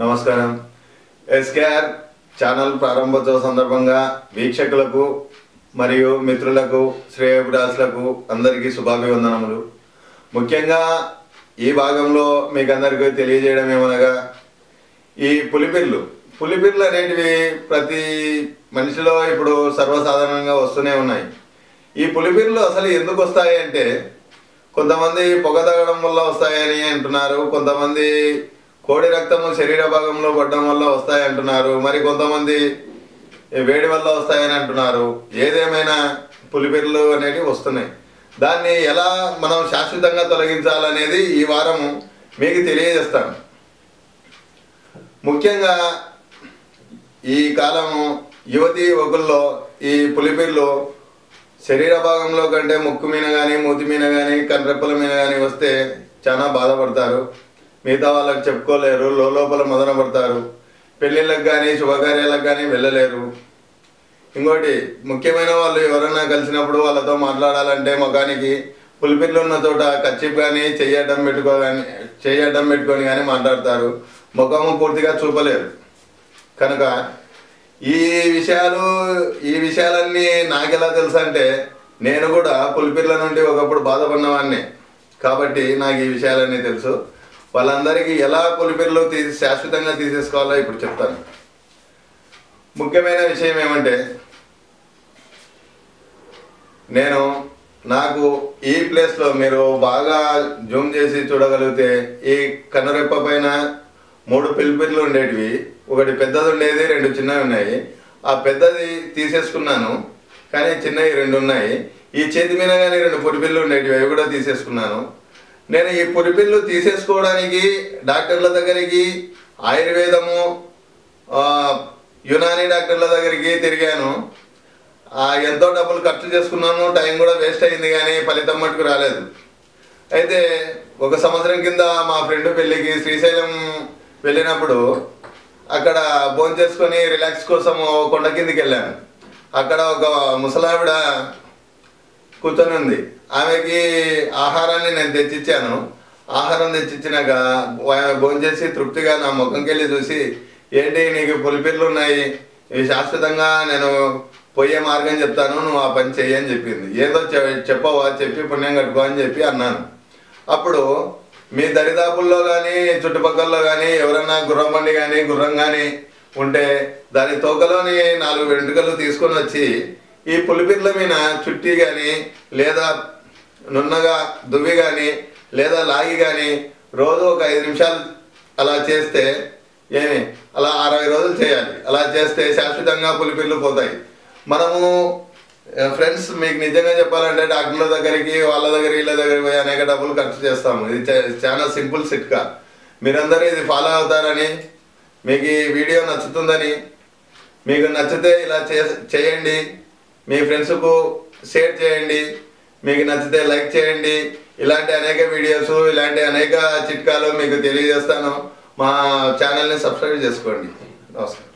నమస్కారం. SKR channel ప్రారంభోత్సవ సందర్భంగా వీక్షకులకు మరియు మిత్రులకు శ్రేయోభిలాషులకు అందరికీ శుభాభివందనములు. ముఖ్యంగా ఈ భాగంలో మీకు అందరికీ తెలియజేయడం ఏమనగా ఈ పులిపిర్లు అనేటివి ప్రతి మనిషిలో ఇప్పుడు సర్వసాధారణంగా వస్తూనే ఉన్నాయి. ఈ పులిపిర్లు అసలు ఎందుకు వస్తాయి అంటే కొంతమంది పొగ తాగడం వల్ల వస్తాయని అంటున్నారు, కొంతమంది కోడి రక్తము శరీర భాగంలో పడడం వల్ల వస్తాయి అంటున్నారు, మరి కొంతమంది వేడి వల్ల వస్తాయని అంటున్నారు. ఏదేమైనా పులిపిర్లు అనేవి వస్తున్నాయి. దాన్ని ఎలా మనం శాశ్వతంగా తొలగించాలనేది ఈ వారం మీకు తెలియజేస్తాను. ముఖ్యంగా ఈ కాలము యువతీ యువకుల్లో ఈ పులిపిర్లు శరీర భాగంలో కంటే ముక్కు మీద కానీ మూతి మీద కానీ కన్రెప్పల మీద కానీ వస్తే చాలా బాధపడతారు. మిగతా వాళ్ళకి చెప్పుకోలేరు, లోపల మదన పడతారు. పెళ్ళిళ్ళకి కానీ శుభకార్యాలకు కానీ వెళ్ళలేరు. ఇంకోటి ముఖ్యమైన వాళ్ళు ఎవరైనా కలిసినప్పుడు వాళ్ళతో మాట్లాడాలంటే ముఖానికి పులిపిర్లు ఉన్న చోట కచ్చిప్ కానీ చెయ్యడం పెట్టుకొని కానీ మాట్లాడతారు. ముఖము పూర్తిగా చూపలేరు. కనుక ఈ విషయాలన్నీ నాకెలా తెలుసు అంటే నేను కూడా పులిపిర్ల నుండి ఒకప్పుడు బాధపడినవాడిని కాబట్టి నాకు ఈ విషయాలన్నీ తెలుసు. వాళ్ళందరికీ ఎలా పులిపిర్లు శాశ్వతంగా తీసేసుకోవాలో ఇప్పుడు చెప్తాను. ముఖ్యమైన విషయం ఏమంటే నాకు ఈ ప్లేస్లో మీరు బాగా జూమ్ చేసి చూడగలిగితే ఈ కనురెప్ప పైన 3 పులిపిర్లు ఉండేటివి. ఒకటి పెద్దది ఉండేది, 2 చిన్నవి ఉన్నాయి. ఆ పెద్దది తీసేసుకున్నాను, కానీ చిన్నవి 2 ఉన్నాయి. ఈ చేతి మీద కానీ 2 పులిపిర్లు ఉండేటివి, అవి కూడా తీసేసుకున్నాను. నేను ఈ పులిపిర్లు తీసేసుకోవడానికి డాక్టర్ల దగ్గరికి, ఆయుర్వేదము యునానీ డాక్టర్ల దగ్గరికి తిరిగాను. ఎంతో డబ్బులు ఖర్చు చేసుకున్నాను, టైం కూడా వేస్ట్ అయింది, కానీ ఫలితం మటుకు రాలేదు. అయితే 1 సంవత్సరం కింద మా ఫ్రెండ్ పెళ్ళికి శ్రీశైలం వెళ్ళినప్పుడు అక్కడ భోంచేసుకొని రిలాక్స్ కోసం కొండ కిందికి వెళ్ళాను. అక్కడ ఒక ముసలావిడ కూర్చొని ఉంది. ఆమెకి ఆహారాన్ని నేను తెచ్చిచ్చాను. ఆహారం తెచ్చిచ్చినాక భోంచేసి తృప్తిగా నా ముఖంకి వెళ్ళి చూసి, ఏంటి నీకు పులిపిర్లు ఉన్నాయి, ఇవి శాశ్వతంగా నేను పోయే మార్గం చెప్తాను, నువ్వు ఆ పని చెయ్యి అని చెప్పింది. ఏదో చెప్పవా, చెప్పి పుణ్యం కట్టుకో అని చెప్పి అన్నాను. అప్పుడు మీ దరిదాపుల్లో కానీ చుట్టుపక్కల్లో కానీ ఎవరైనా గుర్రం బండి కానీ గుర్రం కానీ ఉంటే దాని తోకలోని 4 వెంట్రుకలు తీసుకొని వచ్చి ఈ పులిపిర్ల మీద చుట్టి కానీ లేదా నున్నగా దువ్వి కానీ లేదా లాగి కానీ రోజు ఒక 5 నిమిషాలు అలా చేస్తే అలా 60 రోజులు చేయాలి. అలా చేస్తే శాశ్వతంగా పులిపిర్లు పోతాయి. మనము ఫ్రెండ్స్ మీకు నిజంగా చెప్పాలంటే డాక్టర్ల దగ్గరికి వీళ్ళ దగ్గరికి పోయి అనేక డబ్బులు ఖర్చు చేస్తాము. ఇది చాలా సింపుల్ చిట్కా. మీరందరూ ఇది ఫాలో అవుతారని, మీకు ఈ వీడియో నచ్చుతుందని, మీకు నచ్చితే ఇలా చేయండి, మీ ఫ్రెండ్స్కు షేర్ చేయండి, మీకు నచ్చితే లైక్ చేయండి. ఇలాంటి అనేక వీడియోస్, ఇలాంటి అనేక చిట్కాలు మీకు తెలియజేస్తాను. మా ఛానల్ని సబ్స్క్రైబ్ చేసుకోండి. నమస్కారం.